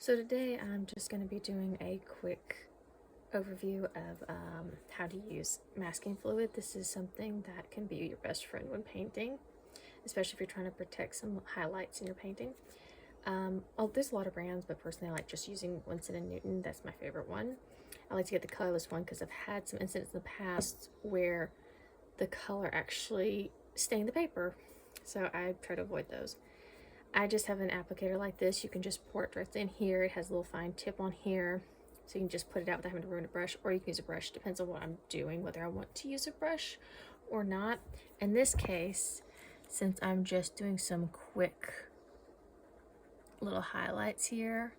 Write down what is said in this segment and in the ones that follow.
So today I'm just going to be doing a quick overview of how to use masking fluid. This is something that can be your best friend when painting, especially if you're trying to protect some highlights in your painting. There's a lot of brands, but personally I like just using Winston & Newton. That's my favorite one. I like to get the colorless one because I've had some incidents in the past where the color actually stained the paper, so I try to avoid those. I just have an applicator like this. You can just pour it directly in here. It has a little fine tip on here, so you can just put it out without having to ruin a brush, or you can use a brush. Depends on what I'm doing, whether I want to use a brush or not. In this case, since I'm just doing some quick little highlights here,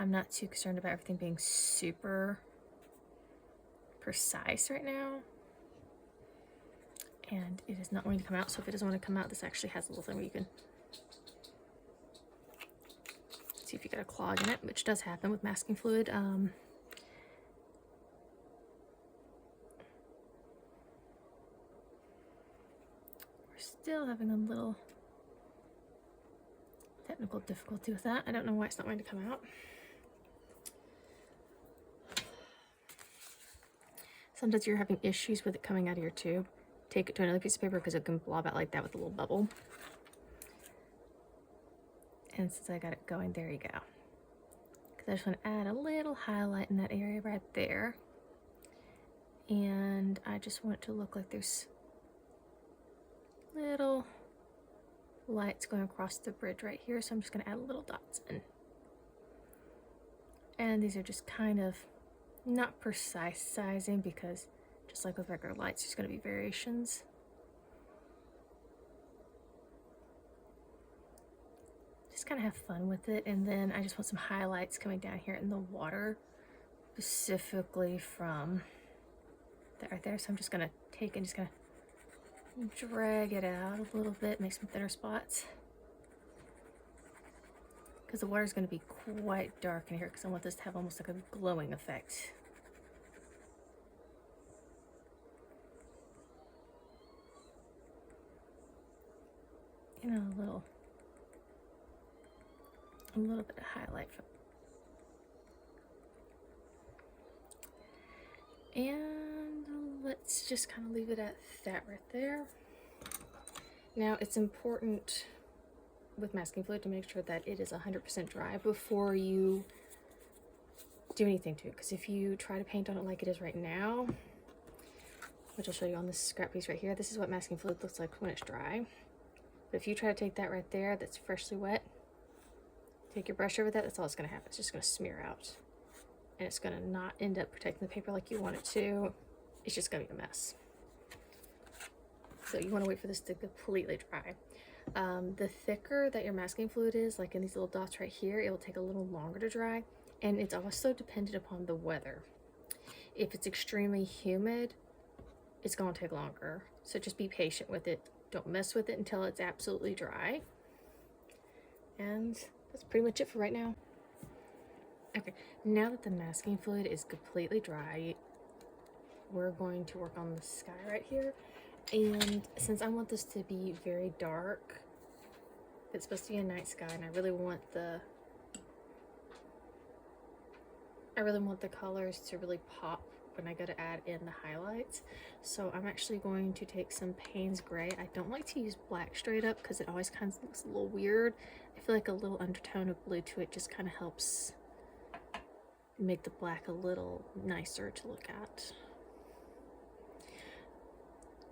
I'm not too concerned about everything being super precise right now. And it is not going to come out, so if it doesn't want to come out, this actually has a little thing where you can see if you got a clog in it, which does happen with masking fluid. We're still having a little technical difficulty with that. I don't know why it's not going to come out. Sometimes you're having issues with it coming out of your tube. Take it to another piece of paper because it can blob out like that with a little bubble. And since I got it going, there you go. Because I just want to add a little highlight in that area right there. And I just want it to look like there's little lights going across the bridge right here. So I'm just going to add little dots in. And these are just kind of not precise sizing because just like with regular lights, there's going to be variations. Just kind of have fun with it. And then I just want some highlights coming down here in the water, specifically from that right there. So I'm just going to take and just going to drag it out a little bit, make some thinner spots. Because the water is going to be quite dark in here because I want this to have almost like a glowing effect. You know, a little bit of highlight from. And let's just kind of leave it at that right there. Now it's important with masking fluid to make sure that it is 100% dry before you do anything to it, because if you try to paint on it like it is right now, which I'll show you on this scrap piece right here, this is what masking fluid looks like when it's dry. But if you try to take that right there that's freshly wet, take your brush over that, that's all that's going to happen. It's just going to smear out. And it's going to not end up protecting the paper like you want it to. It's just going to be a mess. So you want to wait for this to completely dry. The thicker that your masking fluid is, like in these little dots right here, it will take a little longer to dry. And it's also dependent upon the weather. If it's extremely humid, it's going to take longer. So just be patient with it. Don't mess with it until it's absolutely dry. And that's pretty much it for right now. Okay, now that the masking fluid is completely dry, we're going to work on the sky right here. And since I want this to be very dark, it's supposed to be a night sky, and I really want the colors to really pop when I go to add in the highlights. So I'm actually going to take some Payne's Gray. I don't like to use black straight up because it always kind of looks a little weird. I feel like a little undertone of blue to it just kind of helps make the black a little nicer to look at.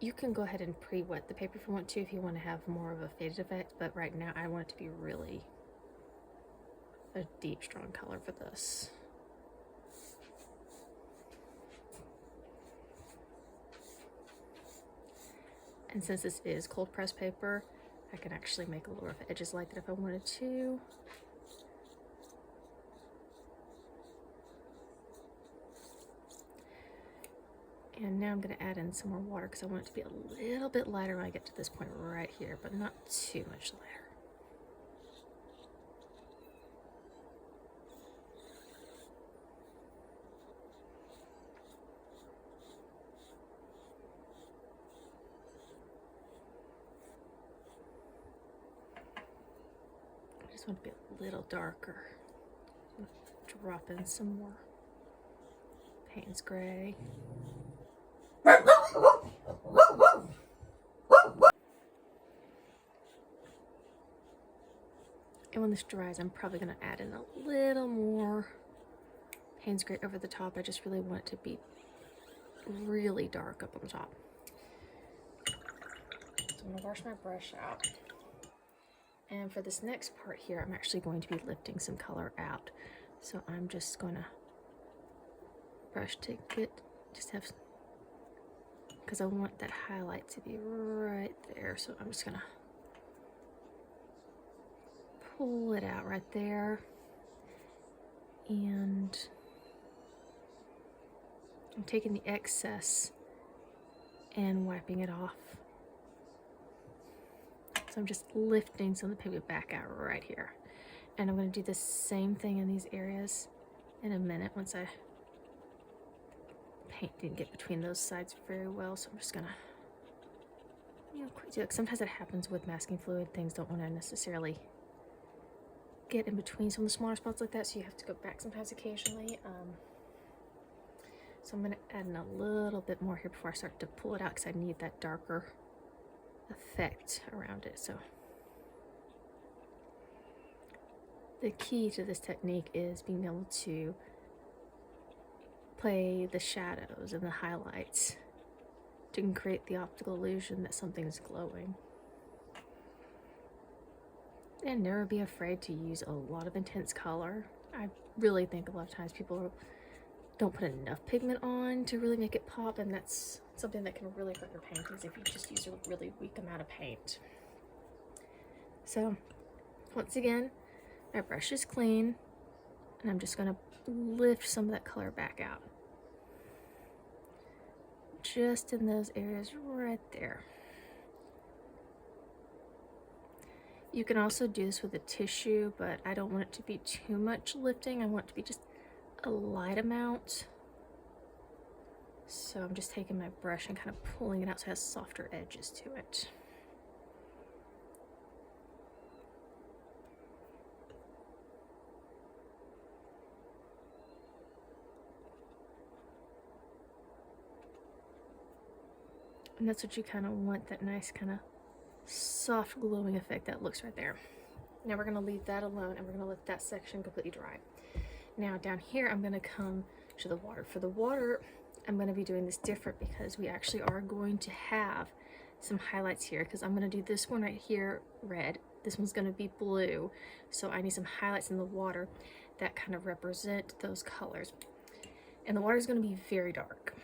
You can go ahead and pre-wet the paper if you want to, if you want to have more of a faded effect, but right now I want it to be really a deep, strong color for this. And since this is cold press paper, I can actually make a little rough edges like that if I wanted to. And now I'm going to add in some more water because I want it to be a little bit lighter when I get to this point right here, but not too much lighter. Just want to be a little darker. Drop in some more Payne's Gray. And when this dries, I'm probably going to add in a little more Payne's Gray over the top. I just really want it to be really dark up on the top. So I'm going to wash my brush out. And for this next part here, I'm actually going to be lifting some color out. So I'm just going to brush to just have, because I want that highlight to be right there. So I'm just going to pull it out right there. And I'm taking the excess and wiping it off. So I'm just lifting some of the pigment back out right here. And I'm going to do the same thing in these areas in a minute once I paint didn't get between those sides very well. So I'm just going to, quick do it. Sometimes it happens with masking fluid. Things don't want to necessarily get in between some of the smaller spots like that. So you have to go back sometimes occasionally. So I'm going to add in a little bit more here before I start to pull it out because I need that darker effect around it. So the key to this technique is being able to play the shadows and the highlights to create the optical illusion that something is glowing. And never be afraid to use a lot of intense color. I really think a lot of times people don't put enough pigment on to really make it pop, and that's something that can really hurt your paintings if you just use a really weak amount of paint. So once again, my brush is clean, and I'm just going to lift some of that color back out. Just in those areas right there. You can also do this with a tissue, but I don't want it to be too much lifting. I want it to be just a light amount. So I'm just taking my brush and kind of pulling it out so it has softer edges to it. And that's what you kind of want, that nice kind of soft glowing effect that looks right there. Now we're going to leave that alone and we're going to let that section completely dry. Now down here I'm going to come to the water. For the water, I'm going to be doing this different because we actually are going to have some highlights here, because I'm going to do this one right here red. This one's going to be blue. So I need some highlights in the water that kind of represent those colors. And the water is going to be very dark.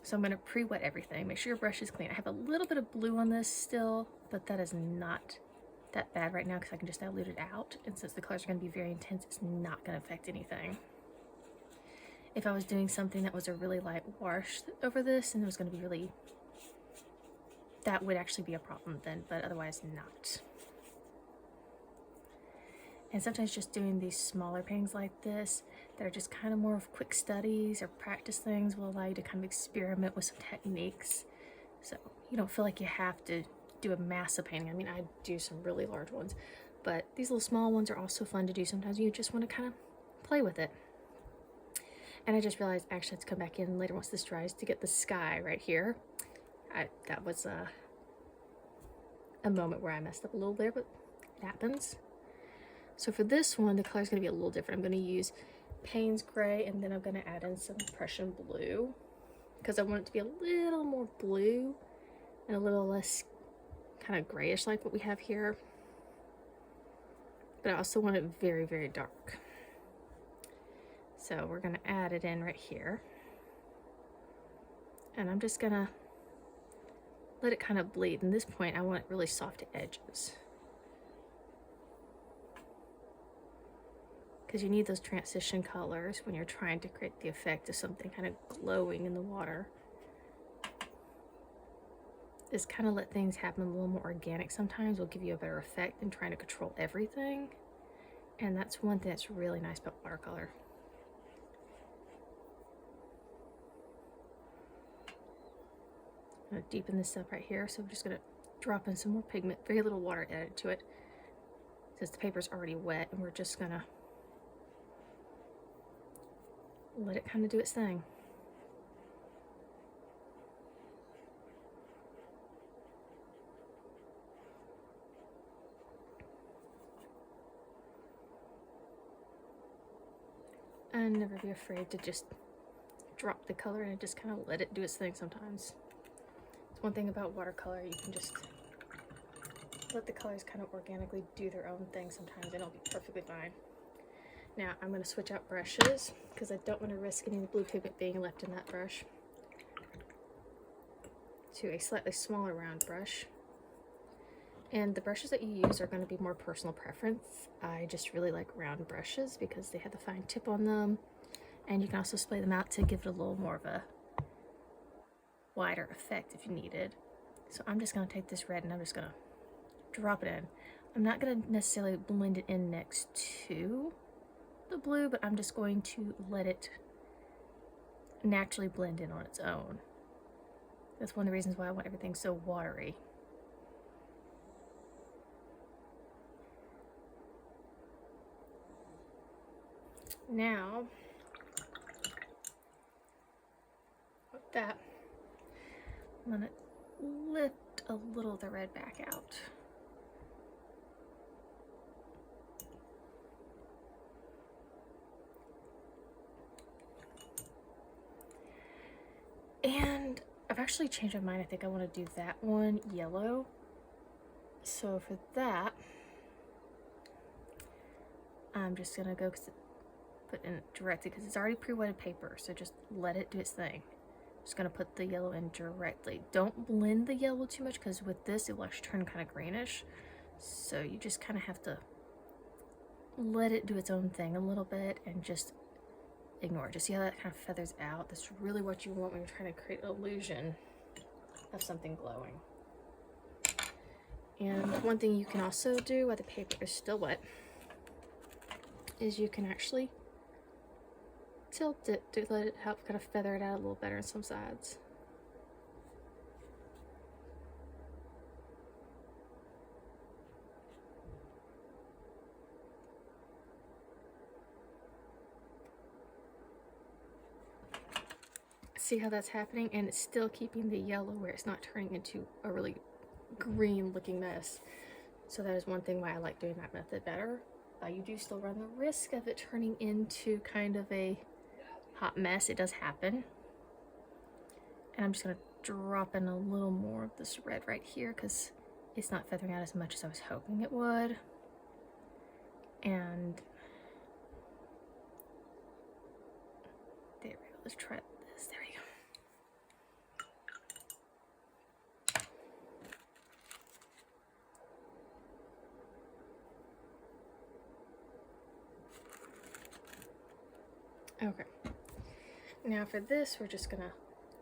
So I'm going to pre-wet everything. Make sure your brush is clean. I have a little bit of blue on this still, but that is not that bad right now because I can just dilute it out. And since the colors are going to be very intense, it's not going to affect anything. If I was doing something that was a really light wash over this and it was going to be really, that would actually be a problem then, but otherwise not. And sometimes just doing these smaller paintings like this that are just kind of more of quick studies or practice things will allow you to kind of experiment with some techniques. So you don't feel like you have to do a massive painting. I mean, I do some really large ones, but these little small ones are also fun to do. Sometimes you just want to kind of play with it. And I just realized I actually have to come back in later once this dries to get the sky right here. That was a moment where I messed up a little there, but it happens. So for this one, the color is going to be a little different. I'm going to use Payne's Gray, and then I'm going to add in some Prussian Blue because I want it to be a little more blue and a little less kind of grayish like what we have here. But I also want it very, very dark. So we're going to add it in right here. And I'm just going to let it kind of bleed. And at this point, I want it really soft edges. Because you need those transition colors when you're trying to create the effect of something kind of glowing in the water. Just kind of let things happen a little more organic sometimes will give you a better effect than trying to control everything. And that's one thing that's really nice about watercolor. I'm going to deepen this up right here, so I'm just going to drop in some more pigment, very little water added to it. since the paper's already wet, and we're just gonna let it kind of do its thing. And never be afraid to just drop the color and just kind of let it do its thing sometimes. It's one thing about watercolor, you can just let the colors kind of organically do their own thing sometimes, and it'll be perfectly fine. Now I'm going to switch out brushes because I don't want to risk any of the blue pigment being left in that brush, to a slightly smaller round brush. And the brushes that you use are going to be more personal preference. I just really like round brushes because they have the fine tip on them, and you can also splay them out to give it a little more of a wider effect if you needed. So I'm just going to take this red and I'm just going to drop it in. I'm not going to necessarily blend it in next to the blue, but I'm just going to let it naturally blend in on its own. That's one of the reasons why I want everything so watery. Now, with that, I'm going to lift a little of the red back out. And I've actually changed my mind. I think I want to do that one yellow. So for that, I'm just going to go put in directly because it's already pre-wetted paper. So just let it do its thing. Just going to put the yellow in directly. Don't blend the yellow too much because with this, it will actually turn kind of greenish. So you just kind of have to let it do its own thing a little bit and just ignore it. Just see how that kind of feathers out? That's really what you want when you're trying to create an illusion of something glowing. And one thing you can also do while the paper is still wet is you can actually tilt it to let it help kind of feather it out a little better on some sides. See how that's happening? And it's still keeping the yellow where it's not turning into a really green looking mess. So that is one thing why I like doing that method better. You do still run the risk of it turning into kind of a hot mess. It does happen. And I'm just going to drop in a little more of this red right here because it's not feathering out as much as I was hoping it would. And there we go. Let's try this. There we go. Okay, now for this, we're just gonna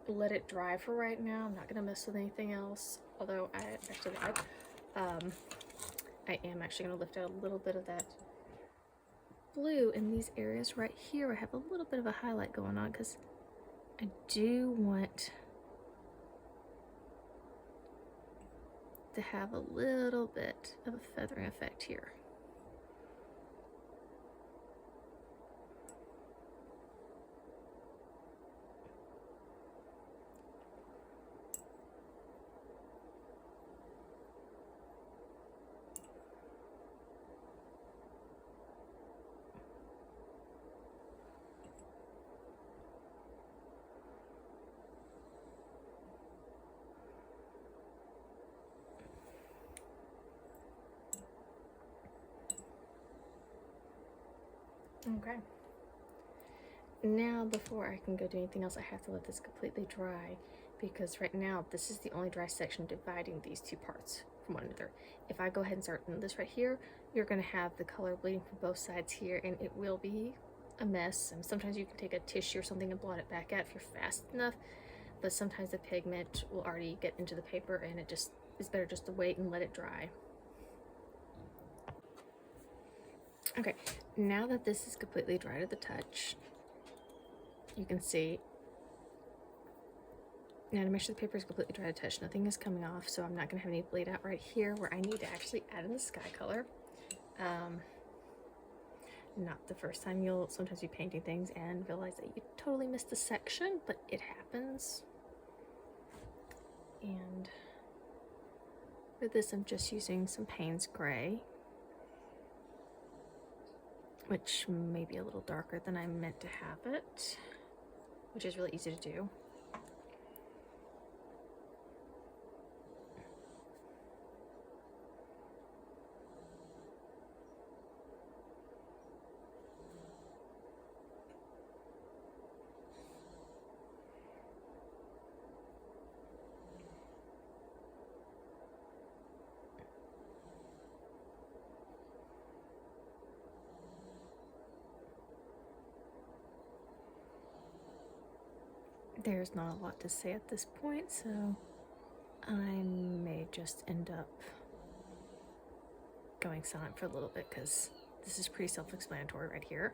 let it dry for right now. I'm not gonna mess with anything else, although I actually lied. I am actually gonna lift out a little bit of that blue in these areas right here. I have a little bit of a highlight going on because I do want to have a little bit of a feathering effect here. Okay. Now, before I can go do anything else, I have to let this completely dry because right now this is the only dry section dividing these two parts from one another. If I go ahead and start in this right here, you're going to have the color bleeding from both sides here, and it will be a mess. And sometimes you can take a tissue or something and blot it back out if you're fast enough, but sometimes the pigment will already get into the paper, and it just is better just to wait and let it dry. Okay, now that this is completely dry to the touch, you can see, now to make sure the paper is completely dry to touch, nothing is coming off, so I'm not going to have any bleed out right here where I need to actually add in the sky color. Not the first time. You'll sometimes be painting things and realize that you totally missed a section, but it happens. And for this, I'm just using some Payne's Gray, which may be a little darker than I meant to have it, which is really easy to do. There's not a lot to say at this point, so I may just end up going silent for a little bit because this is pretty self-explanatory right here.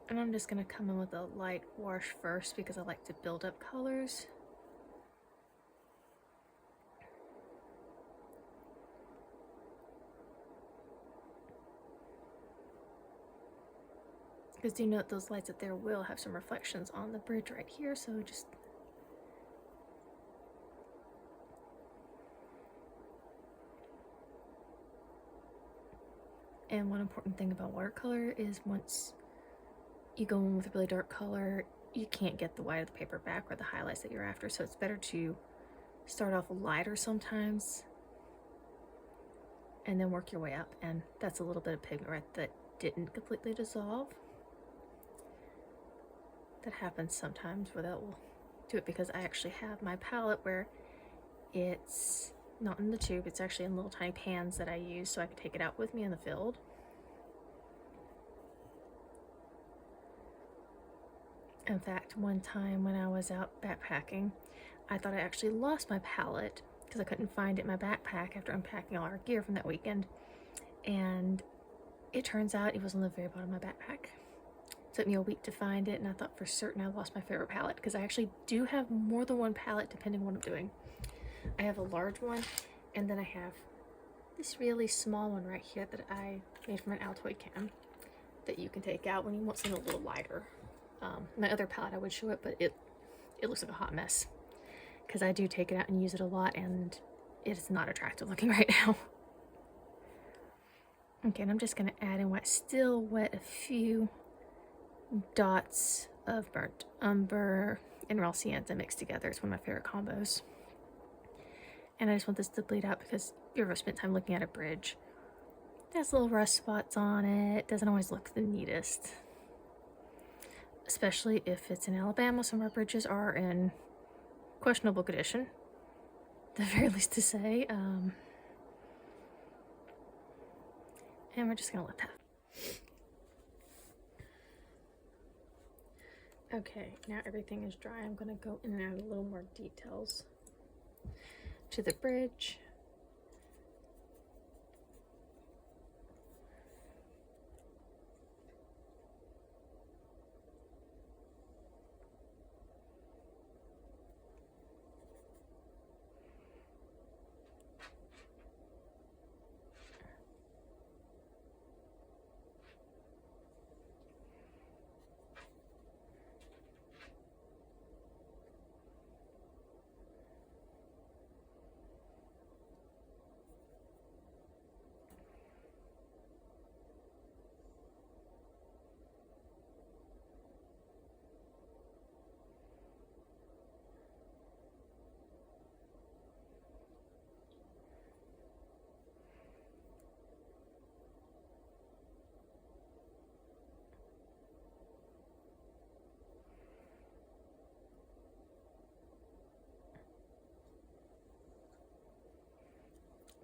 And I'm just going to come in with a light wash first because I like to build up colors. Because do note those lights up there will have some reflections on the bridge right here, so just and one important thing about watercolor is once you go in with a really dark color, you can't get the white of the paper back or the highlights that you're after, so it's better to start off lighter sometimes and then work your way up. And that's a little bit of pigment right that didn't completely dissolve. That happens sometimes where that will do it, because I actually have my palette where it's not in the tube, it's actually in little tiny pans that I use so I can take it out with me in the field. In fact, one time when I was out backpacking, I thought I actually lost my palette because I couldn't find it in my backpack after unpacking all our gear from that weekend. And it turns out it was on the very bottom of my backpack. It took me a week to find it, and I thought for certain I lost my favorite palette, because I actually do have more than one palette depending on what I'm doing. I have a large one, and then I have this really small one right here that I made from an Altoid can that you can take out when you want something a little lighter. My other palette I would show it, but it looks like a hot mess because I do take it out and use it a lot, and it is not attractive looking right now. Okay, and I'm just going to add in white, still wet, a few dots of burnt umber and raw sienna mixed together. It's one of my favorite combos. And I just want this to bleed out because if you ever spent time looking at a bridge, it has little rust spots on it. Doesn't always look the neatest. Especially if it's in Alabama. Some of our bridges are in questionable condition, the very least to say. And we're just gonna let that. Okay, now everything is dry. I'm gonna go in and add a little more details to the bridge.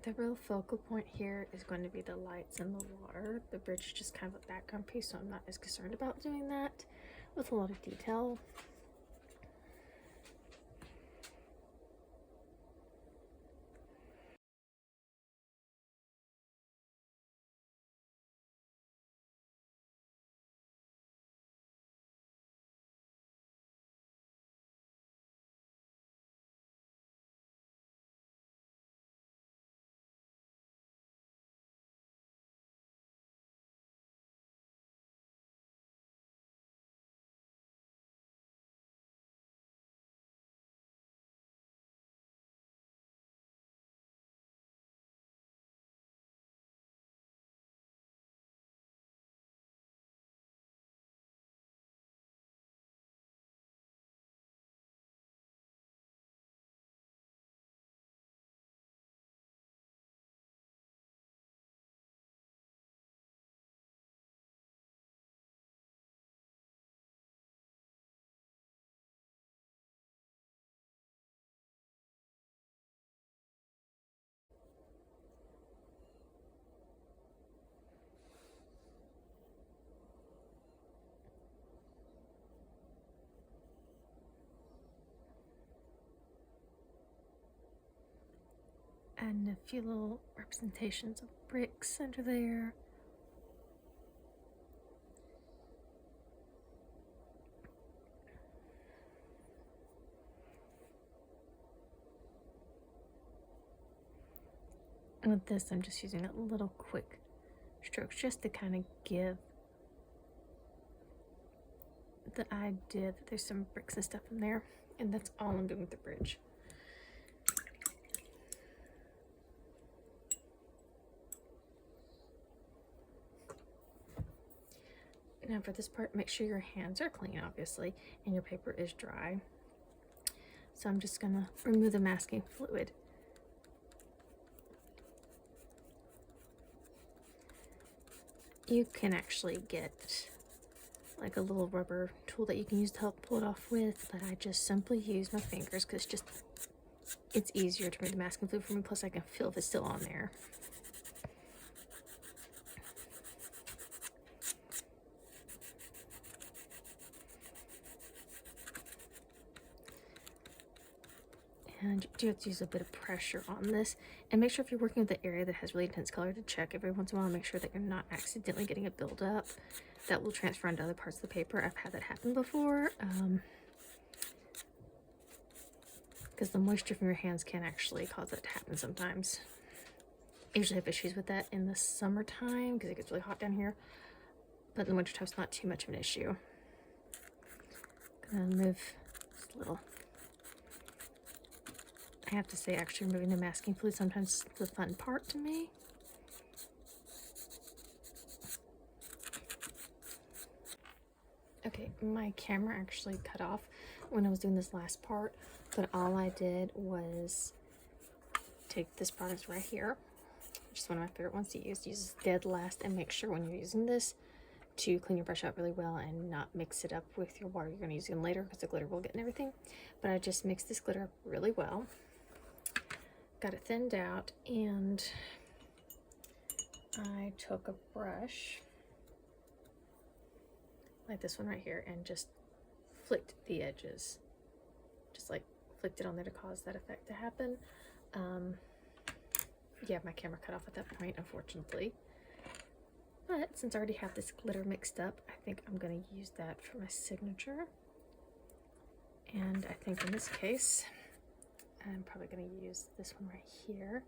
The real focal point here is going to be the lights and the water. The bridge is just kind of a background piece, so I'm not as concerned about doing that with a lot of detail. And a few little representations of bricks under there. And with this, I'm just using a little quick strokes just to kind of give the idea that there's some bricks and stuff in there. And that's all I'm doing with the bridge. Now for this part, make sure your hands are clean, obviously, and your paper is dry. So I'm just gonna remove the masking fluid. You can actually get like a little rubber tool that you can use to help pull it off with, but I just simply use my fingers because it's easier to remove the masking fluid for me, plus I can feel if it's still on there. And you do have to use a bit of pressure on this, and make sure if you're working with the area that has really intense color to check every once in a while, make sure that you're not accidentally getting a buildup that will transfer into other parts of the paper. I've had that happen before, because the moisture from your hands can actually cause that to happen sometimes. I usually have issues with that in the summertime because it gets really hot down here, but in the wintertime it's not too much of an issue. I'm gonna move this little. I have to say, actually removing the masking fluid sometimes is the fun part to me. Okay, my camera actually cut off when I was doing this last part, but all I did was take this product right here, which is one of my favorite ones to use. Use dead last, and make sure when you're using this to clean your brush out really well and not mix it up with your water you're going to use again later, because the glitter will get in everything. But I just mixed this glitter up really well. Got it thinned out, and I took a brush like this one right here and just flicked the edges, just like flicked it on there to cause that effect to happen. Yeah, my camera cut off at that point, unfortunately, but since I already have this glitter mixed up, I think I'm going to use that for my signature. And I think in this case I'm probably going to use this one right here.